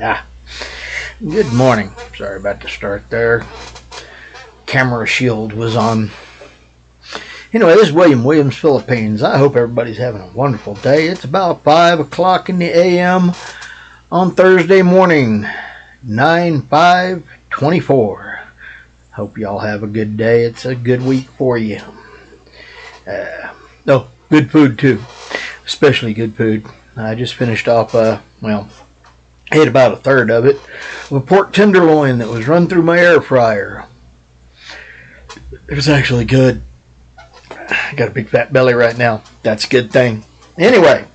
Ah, good morning. Sorry about the start there. Camera shield was on. Anyway, this is William Williams, Philippines. I hope everybody's having a wonderful day. It's about 5 o'clock in the a.m. on Thursday morning, 9/5/24. Hope y'all have a good day. It's a good week for you. Good food too. Especially good food. I just finished off, I ate about a third of it, a pork tenderloin that was run through my air fryer. It was actually good. I got a big fat belly right now. That's a good thing. Anyway,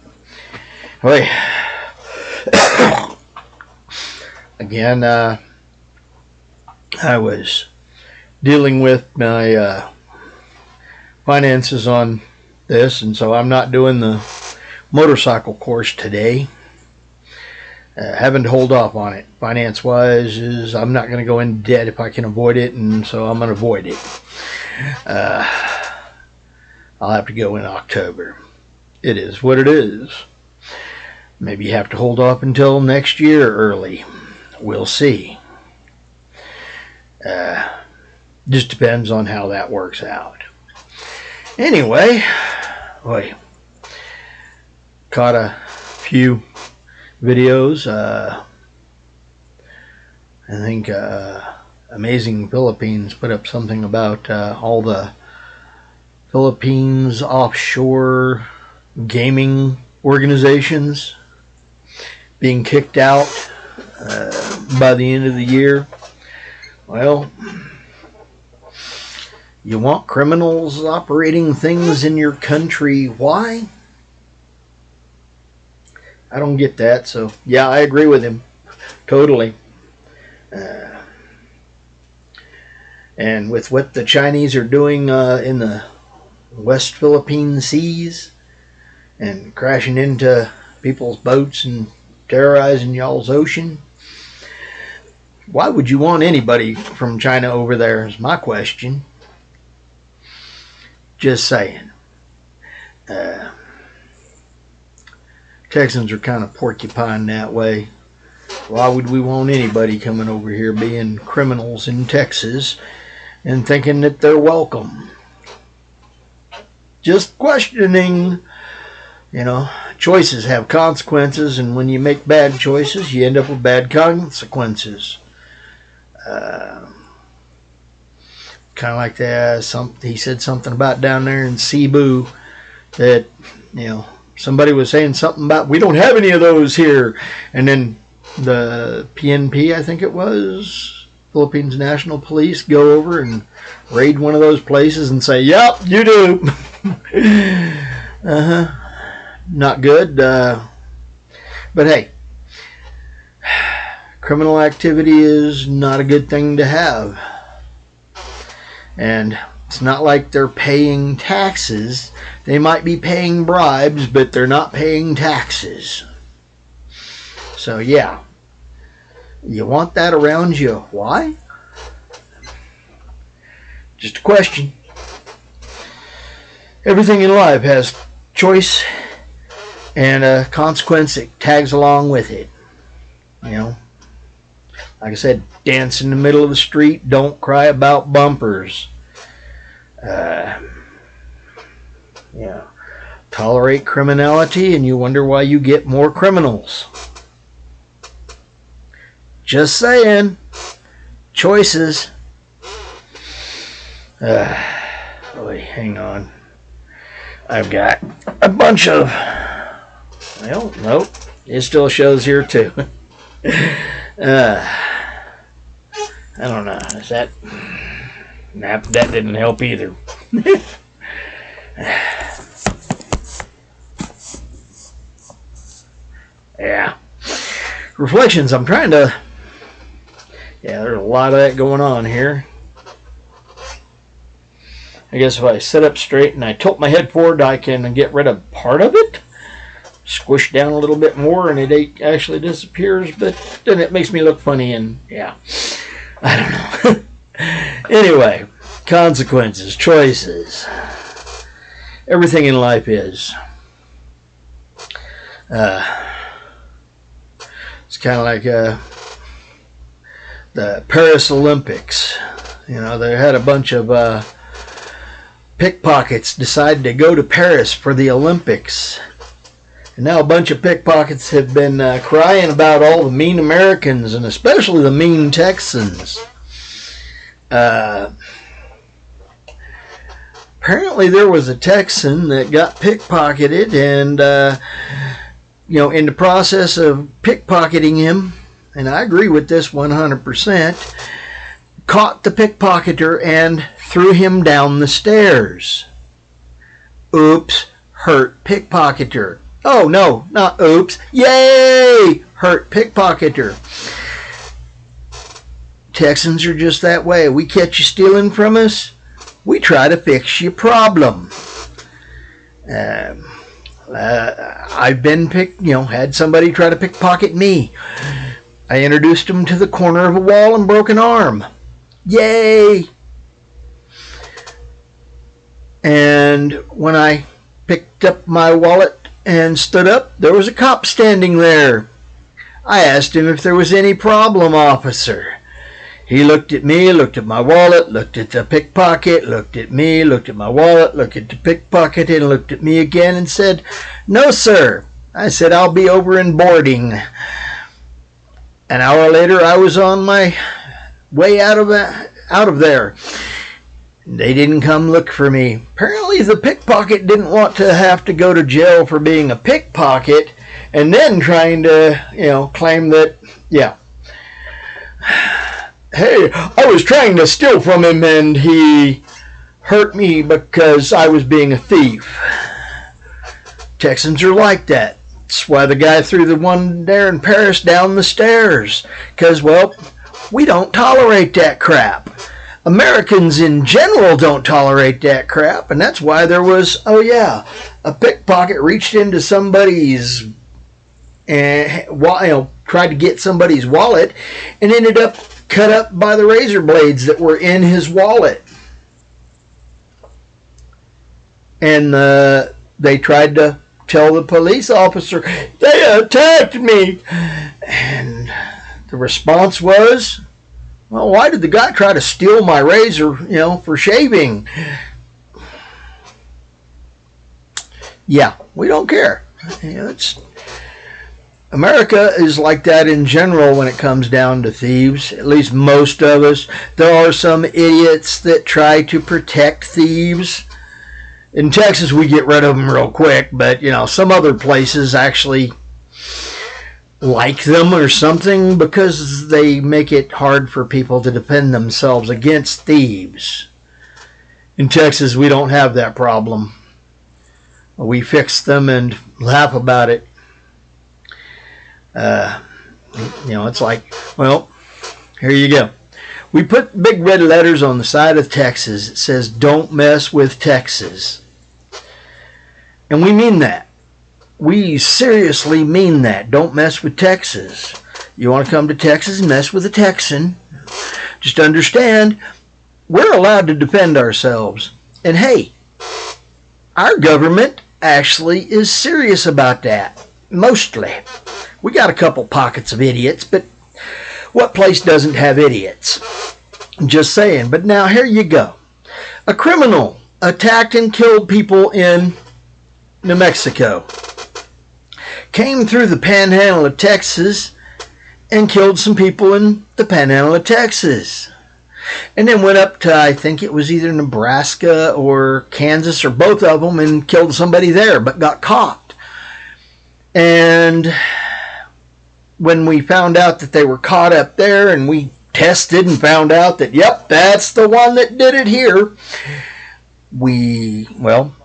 again, I was dealing with my finances on this, and so I'm not doing the motorcycle course today. Having to hold off on it finance-wise is I'm not going to go in debt if I can avoid it, and so I'm going to avoid it. I'll have to go in October. It is what it is. Maybe you have to hold off until next year early. We'll see. Just depends on how that works out. Anyway, caught a few videos. I think Amazing Philippines put up something about all the Philippines offshore gaming organizations being kicked out by the end of the year. Well, you want criminals operating things in your country. Why? I don't get that. So, yeah, I agree with him. Totally. And with what the Chinese are doing in the West Philippine seas and crashing into people's boats and terrorizing y'all's ocean, why would you want anybody from China over there is my question. Just saying. Texans are kind of porcupine that way. Why would we want anybody coming over here being criminals in Texas and thinking that they're welcome? Just questioning. You know, choices have consequences, and when you make bad choices, you end up with bad consequences. Kind of like that. He said something about down there in Cebu that, somebody was saying something about, we don't have any of those here. And then the PNP, I think it was, Philippines National Police, go over and raid one of those places and say, yep, you do. Not good. But hey, criminal activity is not a good thing to have. And it's not like they're paying taxes. They might be paying bribes, but they're not paying taxes. So yeah, you want that around you. Why? Just a question. Everything in life has choice and a consequence that tags along with it. Like I said, dance in the middle of the street, don't cry about bumpers. Tolerate criminality and you wonder why you get more criminals. Just saying. Choices. Hang on. I've got a bunch of... Well, nope. It still shows here too. I don't know. Is that... Nah, that didn't help either. Yeah. Reflections. I'm trying to... Yeah, there's a lot of that going on here. I guess if I sit up straight and I tilt my head forward, I can get rid of part of it. Squish down a little bit more and it actually disappears, but then it makes me look funny and yeah. I don't know. Anyway, consequences, choices. Everything in life is. It's kind of like the Paris Olympics. You know, they had a bunch of pickpockets decided to go to Paris for the Olympics. And now a bunch of pickpockets have been crying about all the mean Americans, and especially the mean Texans. Apparently there was a Texan that got pickpocketed, and in the process of pickpocketing him, and I agree with this 100%, caught the pickpocketer and threw him down the stairs. Oops, hurt pickpocketer. Oh no, not oops. Yay! Hurt pickpocketer. Texans are just that way. We catch you stealing from us, we try to fix your problem. I've been had somebody try to pickpocket me. I introduced them to the corner of a wall and broke an arm. Yay! And when I picked up my wallet and stood up, there was a cop standing there. I asked him if there was any problem, officer. He looked at me, looked at my wallet, looked at the pickpocket, looked at me, looked at my wallet, looked at the pickpocket, and looked at me again and said, "No, sir." I said, "I'll be over in boarding." An hour later, I was on my way out of there. They didn't come look for me. Apparently the pickpocket didn't want to have to go to jail for being a pickpocket and then trying to, claim that, hey, I was trying to steal from him and he hurt me because I was being a thief. Texans are like that. That's why the guy threw the one there in Paris down the stairs. Because, we don't tolerate that crap. Americans in general don't tolerate that crap, and that's why there was, a pickpocket reached into somebody's, tried to get somebody's wallet, and ended up cut up by the razor blades that were in his wallet. And they tried to tell the police officer, "They attacked me," and the response was, "Well, why did the guy try to steal my razor, for shaving?" Yeah, we don't care. America is like that in general when it comes down to thieves, at least most of us. There are some idiots that try to protect thieves. In Texas, we get rid of them real quick, but, some other places actually like them or something because they make it hard for people to defend themselves against thieves. In Texas, we don't have that problem. We fix them and laugh about it. It's like, here you go. We put big red letters on the side of Texas. It says, "Don't mess with Texas." And we mean that. We seriously mean that. Don't mess with Texas. You want to come to Texas and mess with a Texan, just understand we're allowed to defend ourselves. And hey, our government actually is serious about that. Mostly. We got a couple pockets of idiots, but what place doesn't have idiots? Just saying. But now here you go. A criminal attacked and killed people in New Mexico. Came through the panhandle of Texas and killed some people in the panhandle of Texas. And then went up to, I think it was either Nebraska or Kansas or both of them, and killed somebody there, but got caught. And when we found out that they were caught up there and we tested and found out that, yep, that's the one that did it here,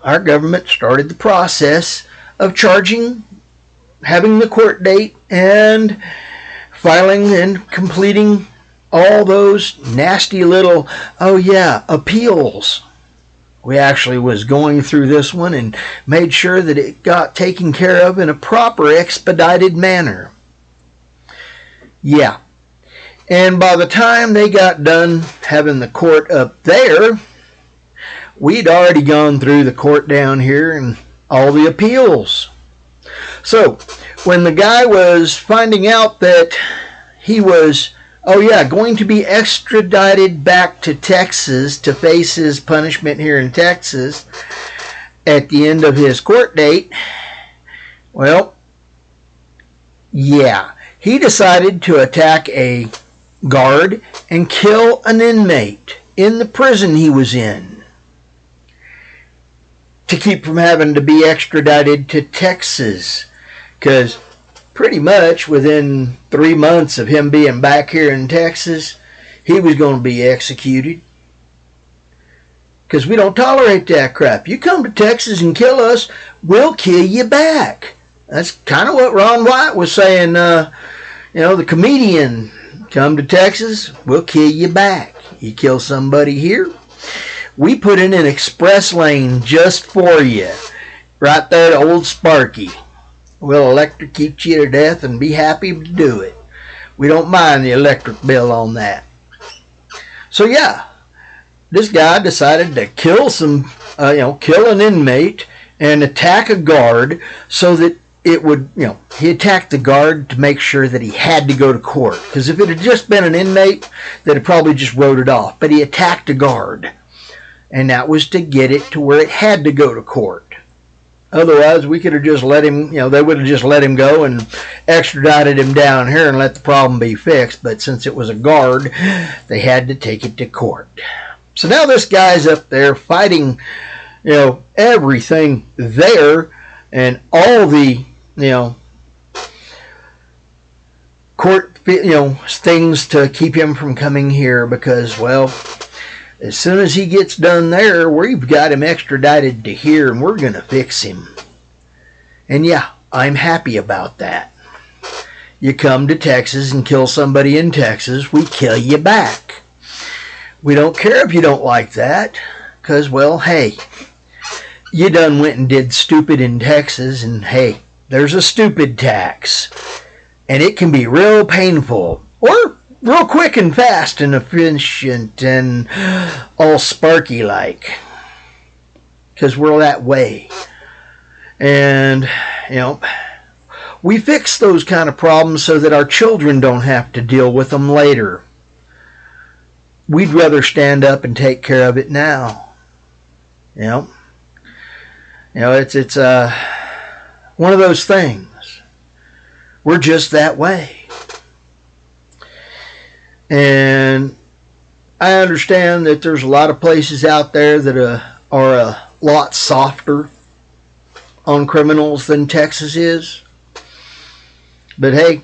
our government started the process of charging, having the court date, and filing and completing all those nasty little, appeals. We actually was going through this one and made sure that it got taken care of in a proper expedited manner. Yeah. And by the time they got done having the court up there, we'd already gone through the court down here and all the appeals. So, when the guy was finding out that he was, going to be extradited back to Texas to face his punishment here in Texas at the end of his court date, well, yeah, he decided to attack a guard and kill an inmate in the prison he was in to keep from having to be extradited to Texas, because pretty much within 3 months of him being back here in Texas, he was going to be executed, because we don't tolerate that crap. You come to Texas and kill us, we'll kill you back. That's kind of what Ron White was saying, the comedian. Come to Texas, we'll kill you back. You kill somebody here, we put in an express lane just for you. Right there at Old Sparky. We'll electrocute you to death and be happy to do it. We don't mind the electric bill on that. So yeah, this guy decided to kill kill an inmate and attack a guard so that it would, he attacked the guard to make sure that he had to go to court. Because if it had just been an inmate, they'd have probably just wrote it off. But he attacked a guard. And that was to get it to where it had to go to court. Otherwise, we could have just let him, they would have just let him go and extradited him down here and let the problem be fixed. But since it was a guard, they had to take it to court. So now this guy's up there fighting, everything there and all the, court, things to keep him from coming here because, well, as soon as he gets done there, we've got him extradited to here and we're going to fix him. And yeah, I'm happy about that. You come to Texas and kill somebody in Texas, we kill you back. We don't care if you don't like that, because, well, hey, you done went and did stupid in Texas, and hey, there's a stupid tax. And it can be real painful, or real quick and fast and efficient and all Sparky-like. Because we're that way. And, we fix those kind of problems so that our children don't have to deal with them later. We'd rather stand up and take care of it now. It's one of those things. We're just that way. And I understand that there's a lot of places out there that are a lot softer on criminals than Texas is. But hey,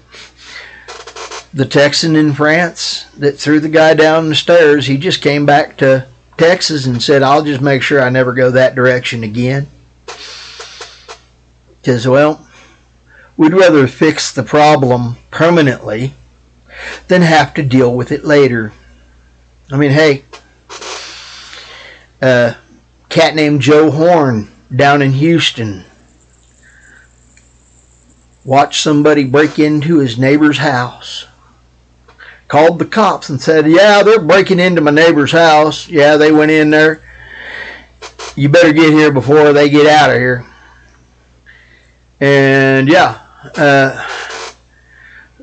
the Texan in France that threw the guy down the stairs, he just came back to Texas and said, I'll just make sure I never go that direction again. Because, well, we'd rather fix the problem permanently than have to deal with it later. I mean, hey, a cat named Joe Horn down in Houston watched somebody break into his neighbor's house. Called the cops and said, yeah, they're breaking into my neighbor's house. Yeah, they went in there. You better get here before they get out of here. And yeah,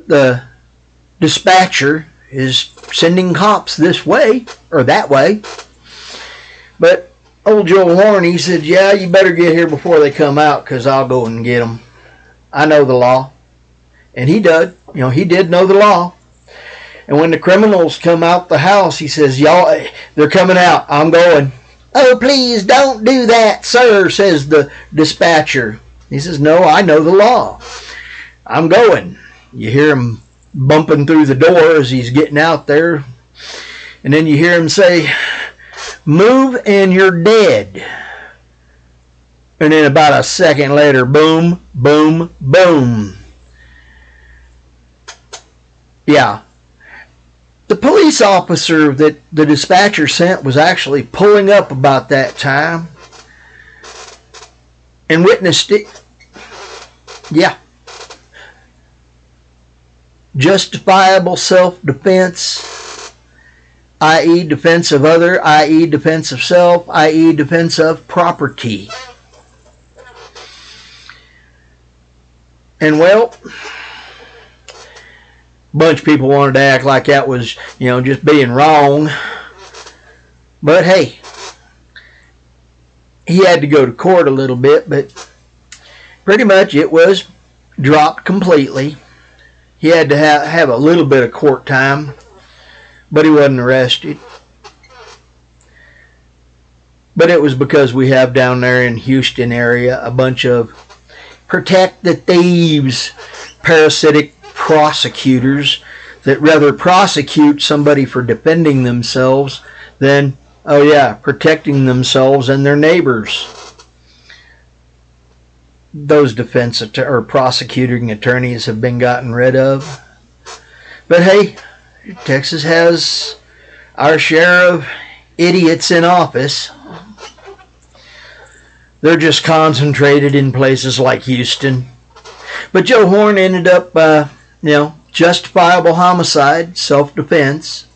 the dispatcher is sending cops this way or that way. But old Joe Horn, he said, yeah, you better get here before they come out because I'll go and get them. I know the law. And he did. He did know the law. And when the criminals come out the house, he says, y'all, they're coming out. I'm going. Oh, please don't do that, sir, says the dispatcher. He says, no, I know the law. I'm going. You hear him bumping through the door as he's getting out there. And then you hear him say, move and you're dead. And then about a second later, boom, boom, boom. Yeah. The police officer that the dispatcher sent was actually pulling up about that time and witnessed it. Yeah. Justifiable self-defense, i.e. defense of other, i.e. defense of self, i.e. defense of property. And well, a bunch of people wanted to act like that was, just being wrong. But hey, he had to go to court a little bit, but pretty much it was dropped completely. He had to have a little bit of court time, but he wasn't arrested. But it was because we have down there in Houston area a bunch of protect the thieves, parasitic prosecutors that rather prosecute somebody for defending themselves than, protecting themselves and their neighbors. Those defense or prosecuting attorneys have been gotten rid of. But hey, Texas has our share of idiots in office. They're just concentrated in places like Houston. But Joe Horn ended up, justifiable homicide, self-defense,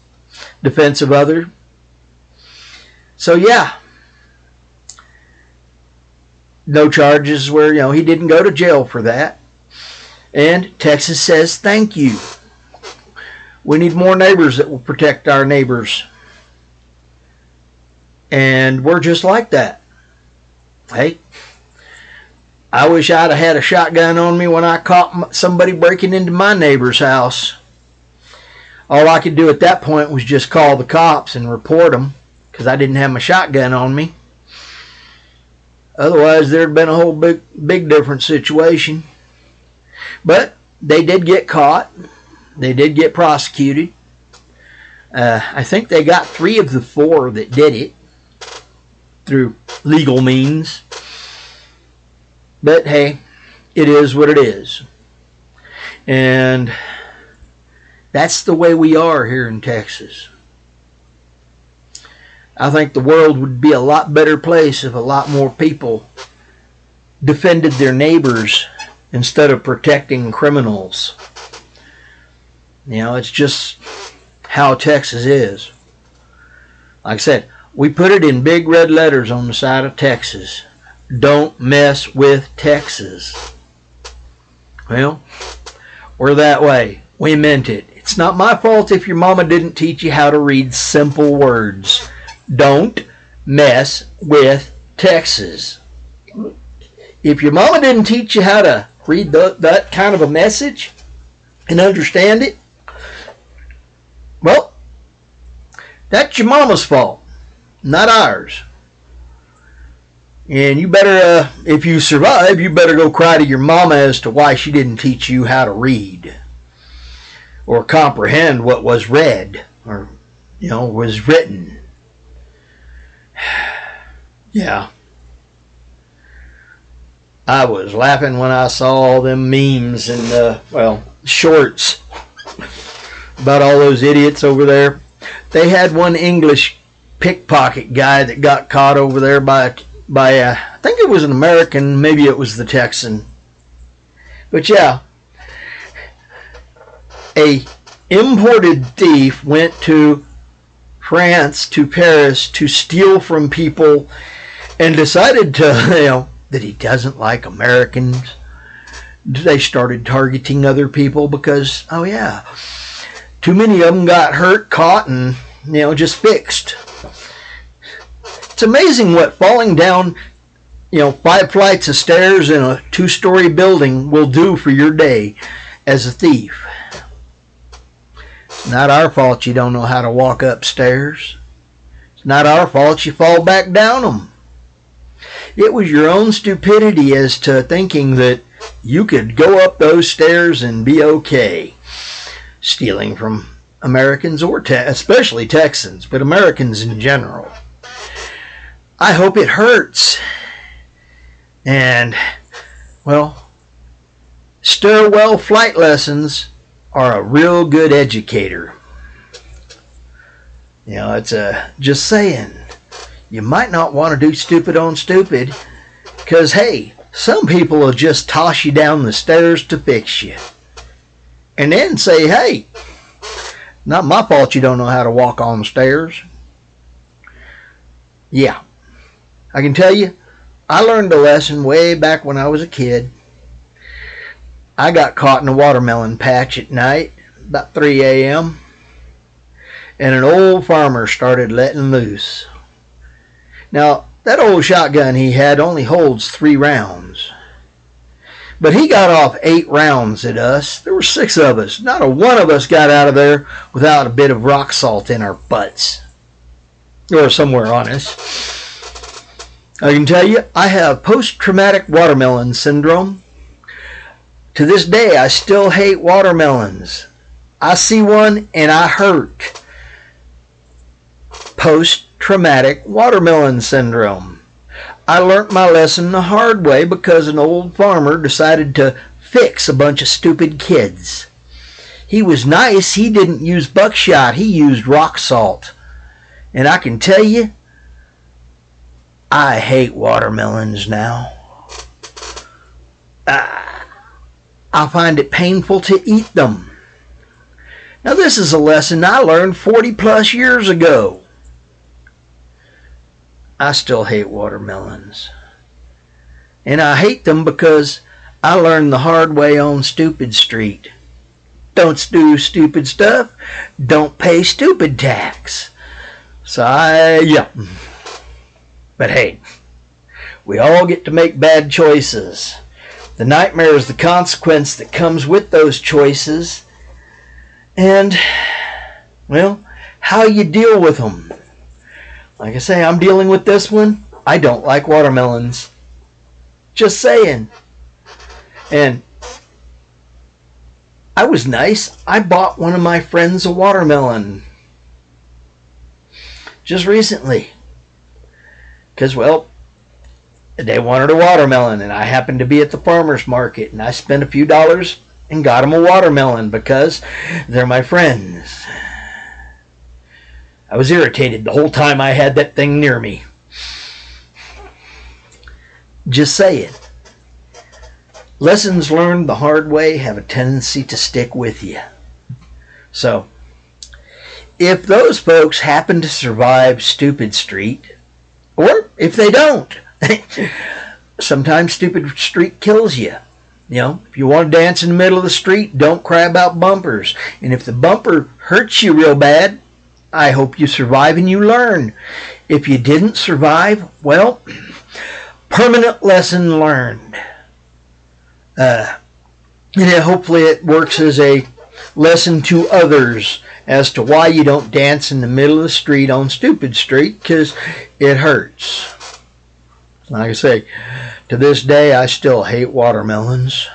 defense of other. So yeah, no charges were, he didn't go to jail for that. And Texas says thank you. We need more neighbors that will protect our neighbors. And we're just like that. Hey, I wish I'd have had a shotgun on me when I caught somebody breaking into my neighbor's house. All I could do at that point was just call the cops and report them because I didn't have my shotgun on me. Otherwise, there'd been a whole big different situation. But they did get caught. They did get prosecuted. I think they got 3 of the 4 that did it through legal means. But hey, it is what it is. And that's the way we are here in Texas. I think the world would be a lot better place if a lot more people defended their neighbors instead of protecting criminals. It's just how Texas is. Like I said, we put it in big red letters on the side of Texas. Don't mess with Texas. Well, we're that way. We meant it. It's not my fault if your mama didn't teach you how to read simple words. Don't mess with Texas. If your mama didn't teach you how to read that kind of a message and understand it, well, that's your mama's fault, not ours. And you better, if you survive, you better go cry to your mama as to why she didn't teach you how to read or comprehend what was read or, was written. Yeah. I was laughing when I saw all them memes and, shorts about all those idiots over there. They had one English pickpocket guy that got caught over there by I think it was an American, maybe it was the Texan. But yeah, a imported thief went to France, to Paris, to steal from people and decided to, that he doesn't like Americans. They started targeting other people because, too many of them got hurt, caught, and, just fixed. It's amazing what falling down, 5 flights of stairs in a 2-story building will do for your day as a thief. It's not our fault you don't know how to walk upstairs. It's not our fault you fall back down them. It was your own stupidity as to thinking that you could go up those stairs and be okay. Stealing from Americans or especially Texans, but Americans in general. I hope it hurts. And, stairwell flight lessons are a real good educator. It's just saying. You might not want to do stupid on stupid because, hey, some people will just toss you down the stairs to fix you. And then say, hey, not my fault you don't know how to walk on the stairs. Yeah. I can tell you, I learned a lesson way back when I was a kid. I got caught in a watermelon patch at night, about 3 a.m., and an old farmer started letting loose. Now, that old shotgun he had only holds 3 rounds. But he got off 8 rounds at us. There were 6 of us. Not a one of us got out of there without a bit of rock salt in our butts. Or somewhere on us. I can tell you, I have post-traumatic watermelon syndrome. To this day, I still hate watermelons. I see one and I hurt. Post-traumatic watermelon syndrome. I learnt my lesson the hard way because an old farmer decided to fix a bunch of stupid kids. He was nice. He didn't use buckshot. He used rock salt. And I can tell you, I hate watermelons now. I find it painful to eat them. Now this is a lesson I learned 40 plus years ago. I still hate watermelons. And I hate them because I learned the hard way on Stupid Street. Don't do stupid stuff. Don't pay stupid tax. So yeah. But hey, we all get to make bad choices. The nightmare is the consequence that comes with those choices. And, well, how you deal with them. Like I say, I'm dealing with this one. I don't like watermelons. Just saying. And I was nice. I bought one of my friends a watermelon. Just recently. Because, well, they wanted a watermelon, and I happened to be at the farmer's market, and I spent a few dollars and got them a watermelon because they're my friends. I was irritated the whole time I had that thing near me. Just saying. Lessons learned the hard way have a tendency to stick with you. So, if those folks happen to survive Stupid Street, or if they don't, sometimes Stupid Street kills you. You know, if you want to dance in the middle of the street, don't cry about bumpers. And if the bumper hurts you real bad, I hope you survive and you learn. If you didn't survive, well, permanent lesson learned. And hopefully it works as a lesson to others as to why you don't dance in the middle of the street on Stupid Street, because it hurts. Like I say, to this day, I still hate watermelons.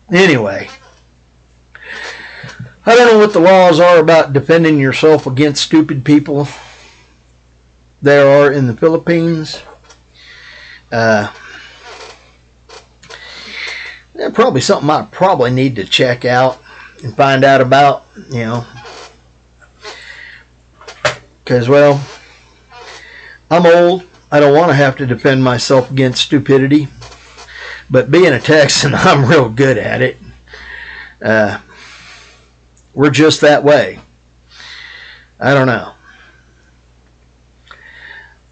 Anyway, I don't know what the laws are about defending yourself against stupid people there are in the Philippines. Probably something I probably need to check out and find out about, you know. Because, well, I'm old. I don't want to have to defend myself against stupidity. But being a Texan, I'm real good at it. We're just that way. I don't know.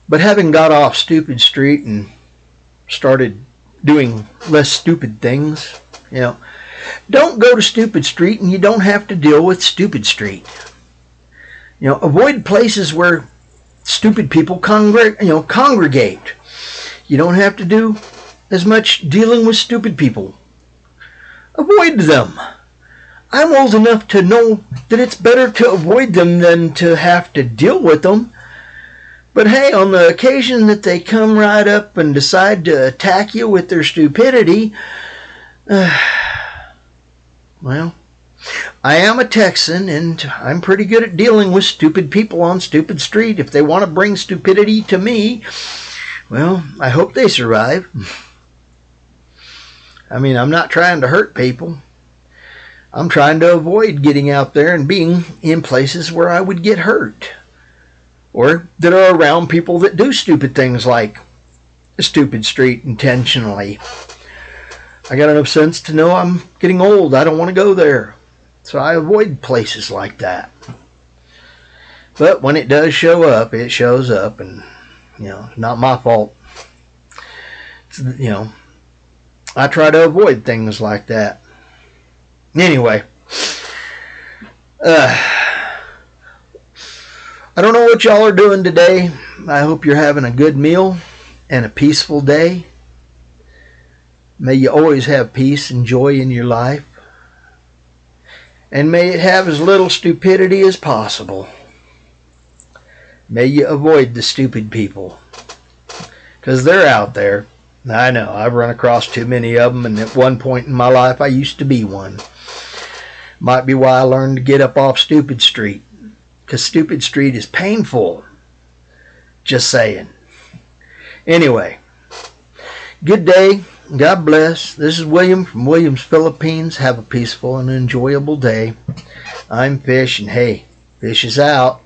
But having got off Stupid Street and started doing less stupid things, you know, don't go to Stupid Street and you don't have to deal with Stupid Street. You know, avoid places where stupid people congregate. You don't have to do as much dealing with stupid people. Avoid them. I'm old enough to know that it's better to avoid them than to have to deal with them. But hey, on the occasion that they come right up and decide to attack you with their stupidity, well, I am a Texan, and I'm pretty good at dealing with stupid people on Stupid Street. If they want to bring stupidity to me, well, I hope they survive. I mean, I'm not trying to hurt people. I'm trying to avoid getting out there and being in places where I would get hurt, or that are around people that do stupid things like Stupid Street intentionally. I got enough sense to know I'm getting old. I don't want to go there. So I avoid places like that. But when it does show up, it shows up, and, you know, not my fault. It's, you know, I try to avoid things like that. Anyway, I don't know what y'all are doing today. I hope you're having a good meal and a peaceful day. May you always have peace and joy in your life. And may it have as little stupidity as possible. May you avoid the stupid people. Because they're out there. I know, I've run across too many of them, and at one point in my life I used to be one. Might be why I learned to get up off Stupid Street. Because Stupid Street is painful. Just saying. Anyway, good day. God bless. This is William from Williams, Philippines. Have a peaceful and enjoyable day. I'm Fish, and hey, Fish is out.